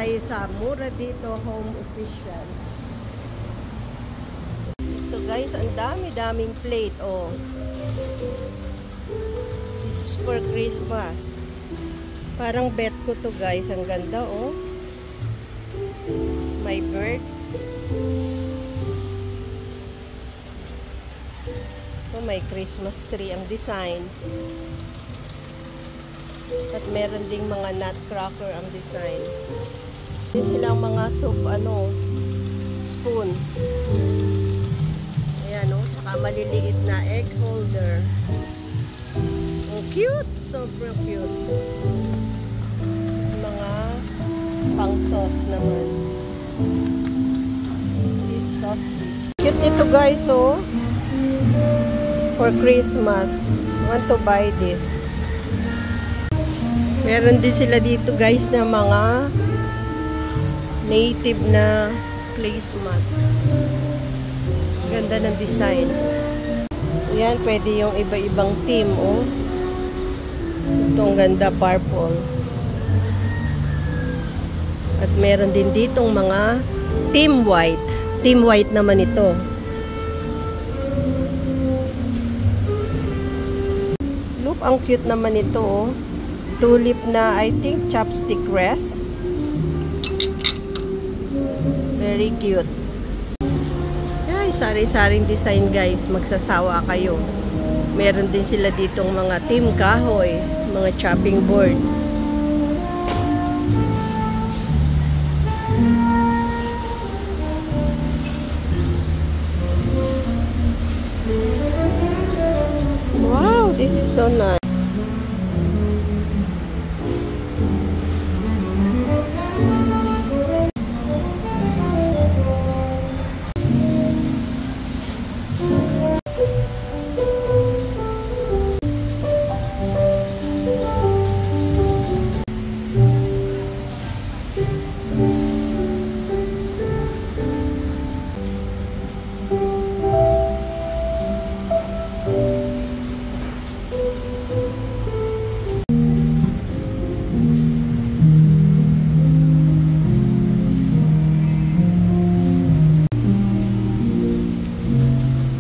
tayo sa Mura Dito Home Official. Ito guys, ang dami-daming plate. Oh. This is for Christmas. Parang bet ko to guys. Ang ganda oh. My bird. Oh, may Christmas tree ang design. At meron ding mga nutcracker ang design. Hindi silang mga soup, spoon. Ayan, tsaka maliliit na egg holder. Ang cute! Sobrang cute. Mga pang sauce naman. Sauce dish. Cute nito guys, oh. For Christmas. I want to buy this. Meron din sila dito guys na mga native na placemat. Ganda ng design. Ayan, pwede yung iba-ibang theme, oh. Itong ganda, purple. At meron din ditong mga team white. Team white naman ito. Look, ang cute naman ito, oh. Tulip na, I think, chopstick rest. Very cute. Ay, sari-saring design guys. Magsasawa kayo. Meron din sila ditong mga team kahoy. Mga chopping board. Wow, this is so nice.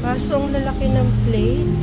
Kaso ang lalaki ng plate.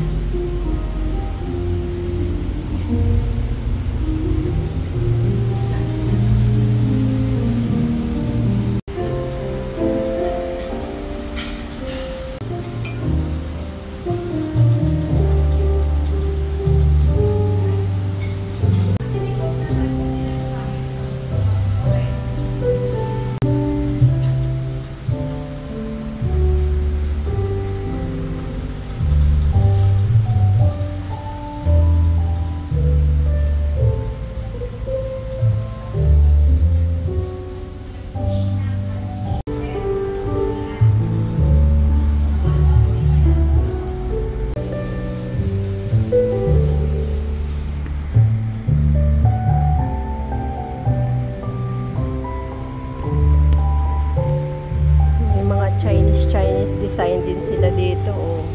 Chinese design din sila dito, oh.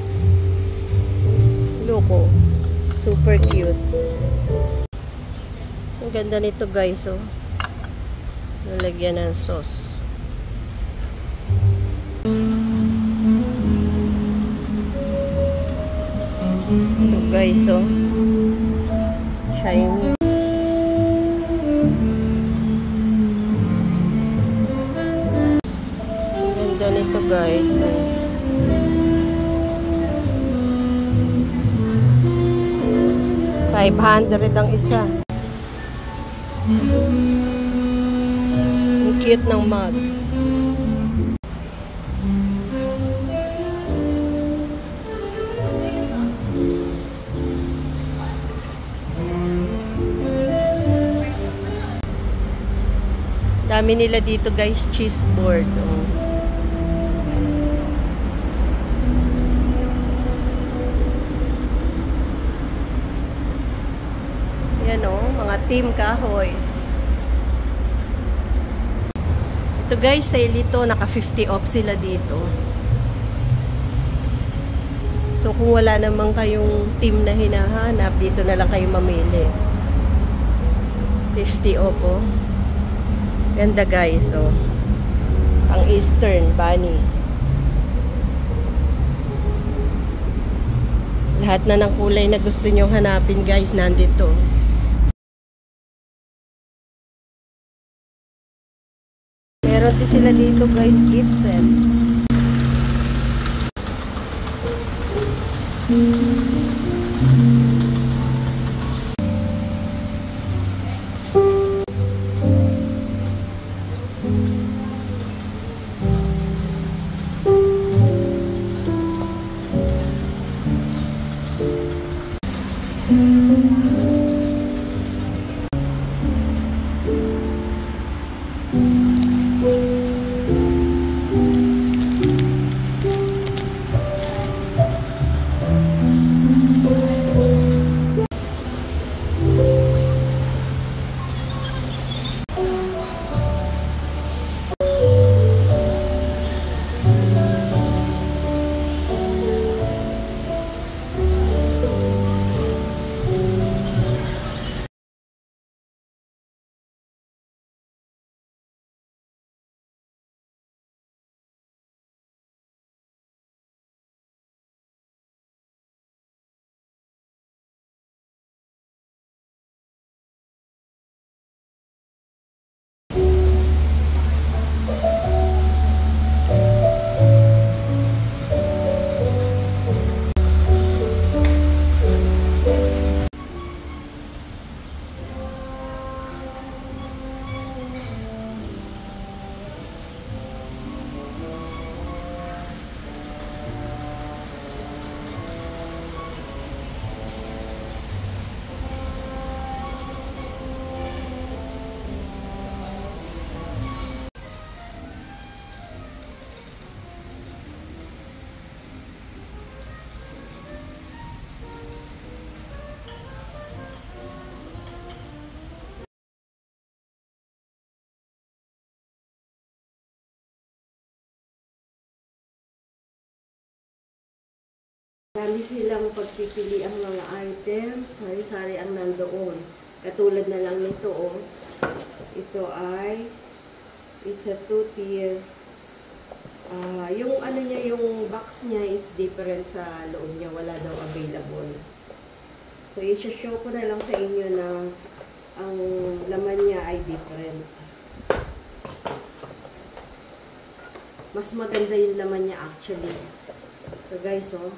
Loko. Super cute. Ang ganda nito guys, oh. Nalagyan ng sauce. Ito guys, oh. Shiny. Ganito guys, oh. $500 ang isa. Ang cute ng mug. Dami nila dito guys, cheese board, oh. Yan o, mga team kahoy. Ito guys, sale ito. Naka 50 off sila dito. So kung wala namang kayong team na hinahanap, dito na lang kayo mamili. 50 off, oh. Ganda guys, oh. Pang Eastern bunny. Lahat na ng kulay na gusto nyong hanapin guys, nandito. Meron din sila dito guys, gift set. Marami silang pagpipili ang mga items, sari-sari ang nandoon. Katulad na lang nito, oh. Ito ay, it's a 2-tier. Yung ano niya, yung box niya is different sa loob niya. Wala daw available. So, i-show ko na lang sa inyo na ang laman niya ay different. Mas maganda yung laman niya actually. So, guys, oh.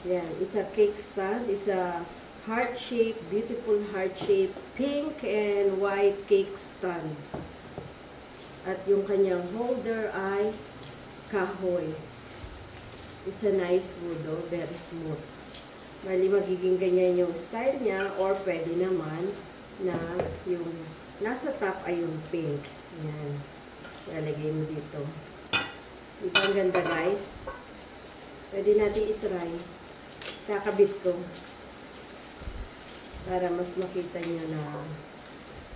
Yan, it's a cake stand. It's a heart-shaped, beautiful heart-shaped, pink and white cake stand. At yung kanyang holder ay kahoy. It's a nice wood, oh, very smooth. Bali, magiging ganyan yung style niya, or pwede naman na yung nasa top ay yung pink. Yan. Lalagay mo dito. Ito ang ganda, guys. Pwede natin itry. Kakabit ko. Para mas makita nyo na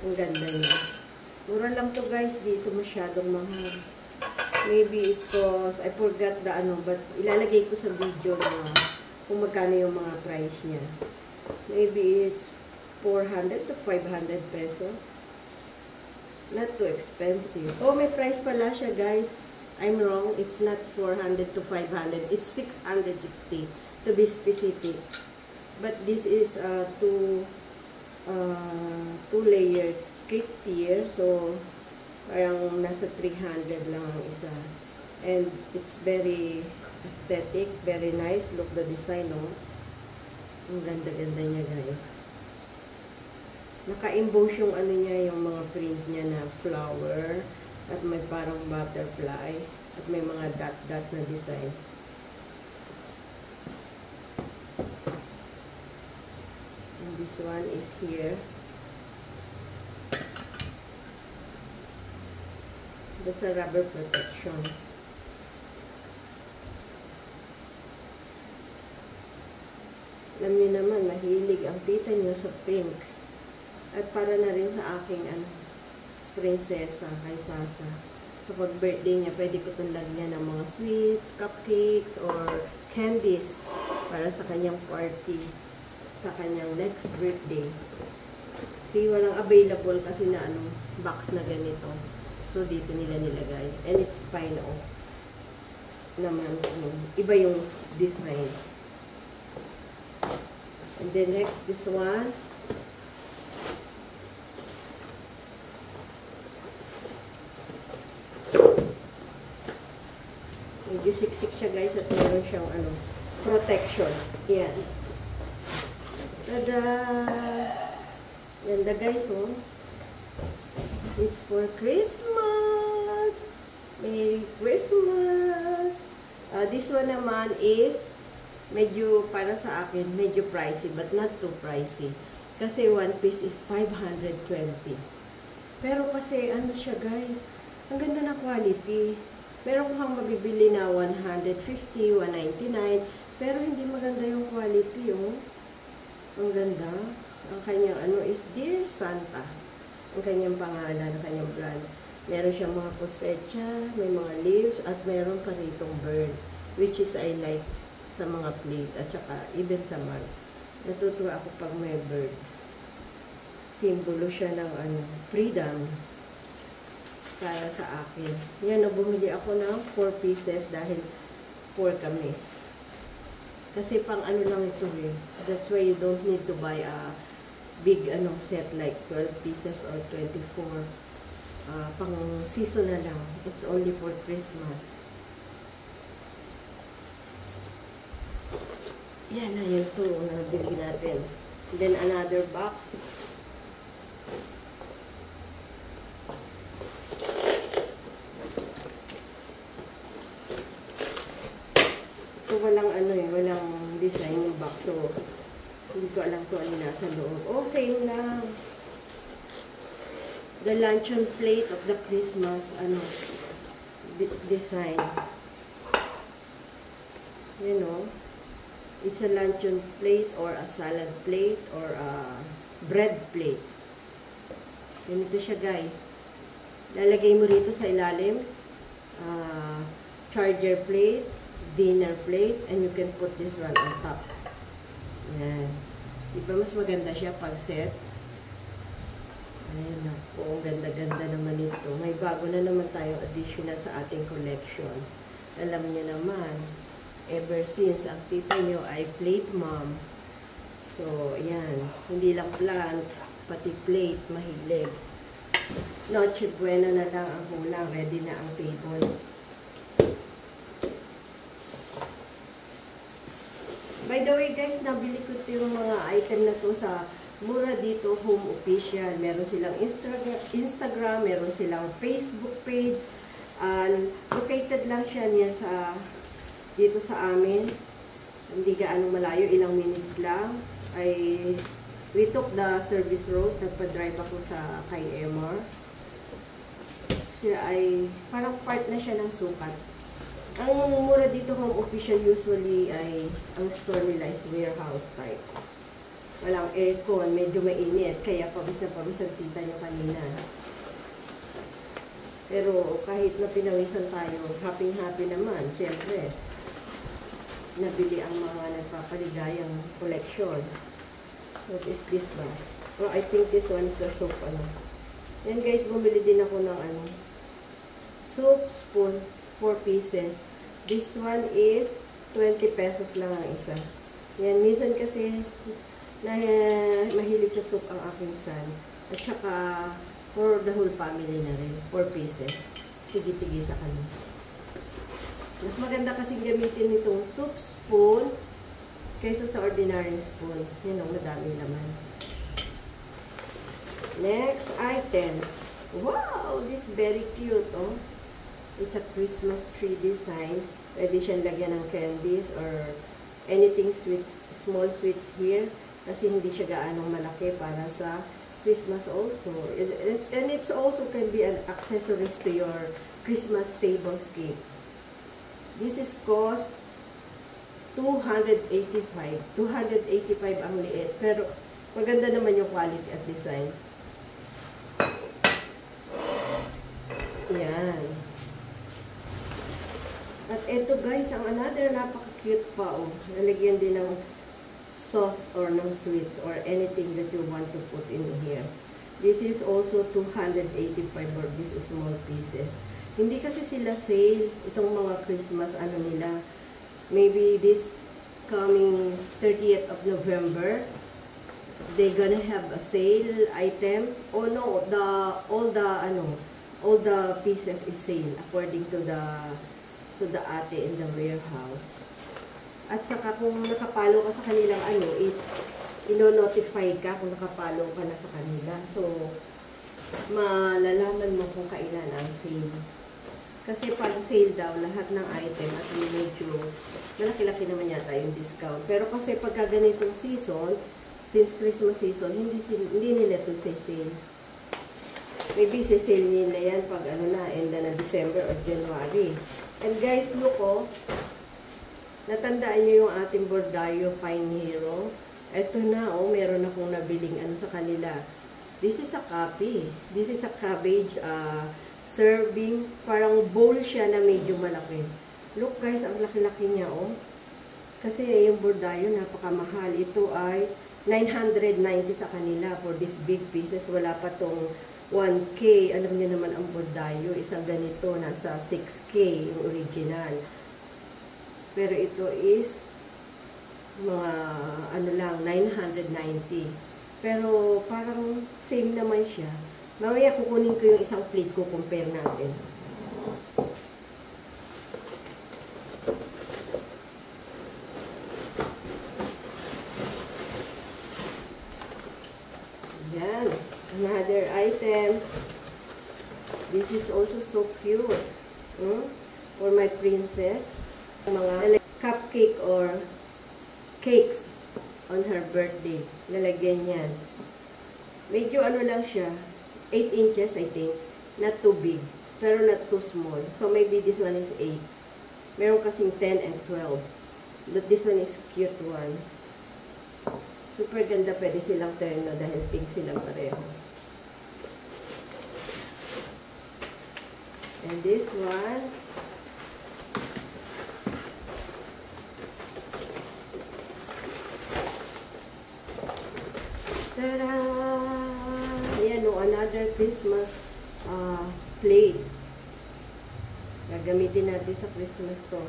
ang ganda niya. Mura lang to guys. Dito masyadong mahal. Maybe it cost, I forgot the ano, but ilalagay ko sa video na kung magkano yung mga price niya. Maybe it's 400 to 500 peso. Not too expensive. Oh, may price pala siya guys. I'm wrong. It's not 400 to 500. It's 660 to be specific. But this is two-layer cake tier. So, parang nasa 300 lang ang isa. And it's very aesthetic, very nice. Look the design, no? Ang ganda-ganda niya, guys. Naka-emboss yung ano niya, yung mga print niya na flower. At may parang butterfly. At may mga dot-dot na design. And this one is here. That's a rubber protection. Alam niyo naman, mahilig ang tita niyo sa pink. At para na rin sa aking prinsesa, kay Sasa. Kapag birthday niya, pwede ko itong lagyan ng mga sweets, cupcakes, or candies para sa kanyang party, sa kanyang next birthday. See, walang available kasi na ano, box na ganito. So, dito nila nilagay. And it's fine, oh. Naman, iba yung design. And then next, this one. Medyo siksik siya guys at meron siyang ano, protection. Yan. Tada! Ganda guys, oh. It's for Christmas! Merry Christmas! This one naman is medyo para sa akin, medyo pricey but not too pricey. Kasi one piece is 520. Pero kasi ano siya guys, ang ganda na quality. Meron kang mabibili na 150, 199, pero hindi maganda yung quality, oh. Ang ganda. Ang kanyang ano is Dear Santa. Ang kanyang pangalan, ang kanyang brand. Meron siyang mga posetya, may mga leaves, at meron pa ritong bird, which is I like sa mga plate, at saka even sa mug. Natutuwa ako pag may bird. Simbolo siya ng ano, freedom. Para sa akin. Yan, bumili ako ng 4 pieces dahil 4 kami. Kasi pang ano lang ito eh. That's why you don't need to buy a big ano set like 12 pieces or 24. Pang season na lang. It's only for Christmas. Yan na yun to. Nabili natin. Then another box. Walang ano eh, walang design yung box. So, hindi ko alam kung ano nasa loob. Oh, same lang. The luncheon plate of the Christmas, ano, design. You know, it's a luncheon plate or a salad plate or a bread plate. Ganito siya guys. Lalagay mo rito sa ilalim, charger plate, dinner plate, and you can put this one on top. Yan. Diba mas maganda siya pag set? Ayan ako, ganda-ganda naman ito. May bago na naman tayong addition na sa ating collection. Alam niyo naman, ever since ang tita niyo ay plate mom. So, yan. Hindi lang plant, pati plate, mahilig. Noche Buena na lang ang kulang. Ready na ang table. By the way guys, nabili ko yung mga item na to sa mura dito, Home Official. Meron silang Instagram, meron silang Facebook page. Located lang siya niya sa dito sa amin. Hindi gaano malayo, ilang minutes lang. We took the service road, nagpa-drive ako sa kay Emor. Siya ay parang part na siya ng sukat. Ang mura dito Home Official usually ay, ang store nila is warehouse type. Walang aircon, medyo mainit, kaya pabis na pabis ang tita nyo kanina. Pero kahit na pinawisan tayo, happy-happy naman, syempre. Nabili ang mga nagpapaligayang collection. What is this ba? Well, I think this one is the soap, ano. Yan guys, bumili din ako ng ano, soap spoon, 4 pieces. This one is 20 pesos lang ang isa. Yan, minsan kasi mahilig sa soup ang aking son. At saka for the whole family na rin, 4 pieces. Tigi-tigi sa kanya. Mas maganda kasi gamitin itong soup spoon kaysa sa ordinary spoon. Yan ang madami naman. Next item. Wow! This very cute, oh. It's a Christmas tree design. Pwede siyang lagyan ng candies or anything sweets, small sweets here. Kasi hindi siya gaanong malaki para sa Christmas also. And it's also can be an accessories to your Christmas tablescape. This is cost 285. 285 ang liit. Pero maganda naman yung quality at design. Yan. At eto guys, ang another napaka-cute pa, oh. Nalagyan din ng sauce or ng sweets or anything that you want to put in here. This is also 285 for these small pieces. Hindi kasi sila sale, itong mga Christmas ano nila. Maybe this coming 30th of November, they gonna have a sale item. Oh no, all the pieces is sale according to the ate in the warehouse. At saka kung nakapalo ka sa kanilang ino-notify ka kung nakapalo ka na sa kanila. So, malalaman mo kung kailan ang sale. Kasi pag sale daw, lahat ng item at medyo malaki-laki naman yata yung discount. Pero kasi pagka ganitong season, since Christmas season, hindi nila ito sale. Maybe sale nila yan pag end na December or January. And guys, look natandaan nyo yung ating Bordayo Fine Hero. Ito na, meron akong nabiling sa kanila. This is a copy. This is a cabbage serving. Parang bowl siya na medyo malaki. Look guys, ang laki-laki niya, Kasi yung Bordayo, napakamahal. Ito ay 990 sa kanila for these big pieces. Wala pa tong 1K. Alam niyo naman ang Bordayo. Isang ganito, nasa 6K yung original. Pero ito is mga lang 990. Pero parang same naman siya. Mamaya kukunin ko yung isang plate ko, compare natin. Yan, another item. This is also so cute. For my princess. Mga cupcake or cakes on her birthday. Lalagyan yan. Medyo lang siya. 8 inches, I think. Not too big. Pero not too small. So, maybe this one is 8. Meron kasing 10 and 12. But this one is cute one. Super ganda. Pwede silang terno dahil pink silang pareho. And this one, tada! Ayan another Christmas plate. Gagamitin natin sa Christmas to.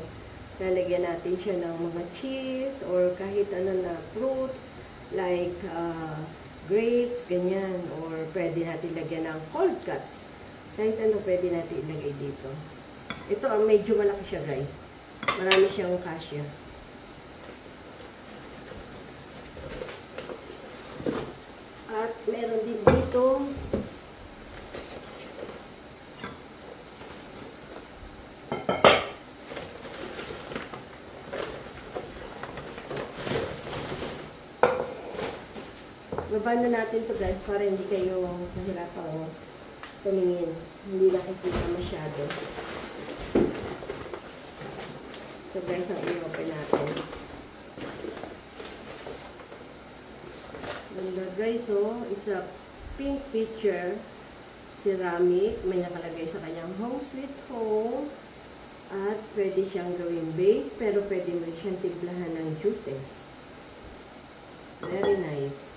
Lalagyan natin siya ng mga cheese or kahit na fruits like grapes, ganyan. Or pwede natin lagyan ng cold cuts. Kahit pwede natin ilagay dito. Ito medyo malaki siya guys. Marami siyang kasya. At meron din dito baba na natin to guys para hindi kayo nahirapan tumingin. Hindi nakikita masyado. So guys, ang i-open natin. Ganda guys, it's a pink picture ceramic. May nakalagay sa kanyang home sweet home. At pwede siyang gawing base, pero pwede mo siyang timplahan ng juices. Very nice.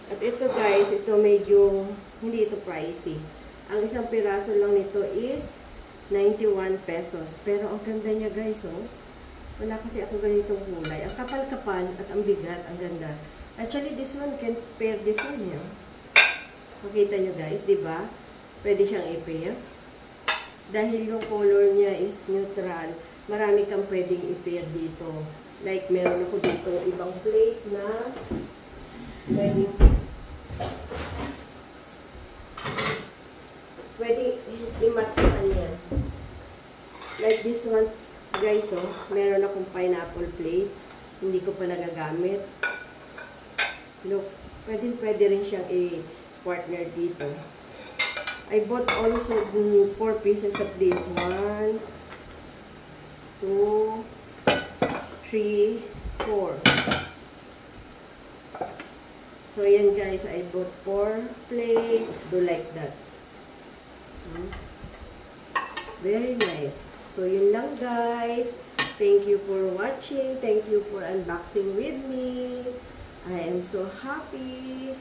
At ito guys, ito medyo, hindi ito pricey. Ang isang piraso lang nito is 91 pesos. Pero ang ganda niya guys, wala kasi ako ganitong kulay. Ang kapal-kapal at ang bigat, ang ganda. Actually, this one can pair this one, Makita nyo guys, di ba? Pwede siyang i-pair. Dahil yung color niya is neutral, marami kang pwedeng i-pair dito. Like, meron ako dito ibang plate na pwede i-match sa kanya. Like this one, guys, meron akong pineapple plate. Hindi ko pa nagagamit. Look, pwede rin siyang i-partner dito. I bought also 4 pieces of this. 1, 2, 3, 4. So, yan guys, I bought 4 plate. Do like that. Very nice. So, yun lang guys. Thank you for watching. Thank you for unboxing with me. I am so happy.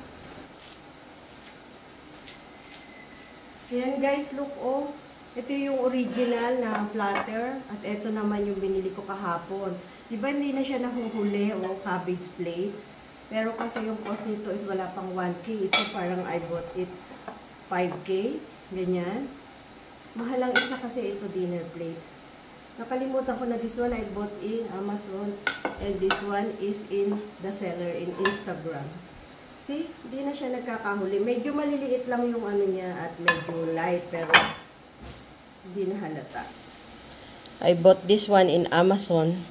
Ayan guys, look oh. Ito yung original na platter. At ito naman yung binili ko kahapon. Diba hindi na siya nahuhuli o cabbage plate? Pero kasi yung cost nito is wala pang 1K. Ito parang I bought it 5K. Ganyan. Mahal lang isa kasi ito dinner plate. Nakalimutan ko na this one I bought in Amazon. And this one is in the seller in Instagram. See? Hindi na siya nagkakahuli. Medyo maliliit lang yung ano niya at medyo light. Pero hindi na halata. I bought this one in Amazon.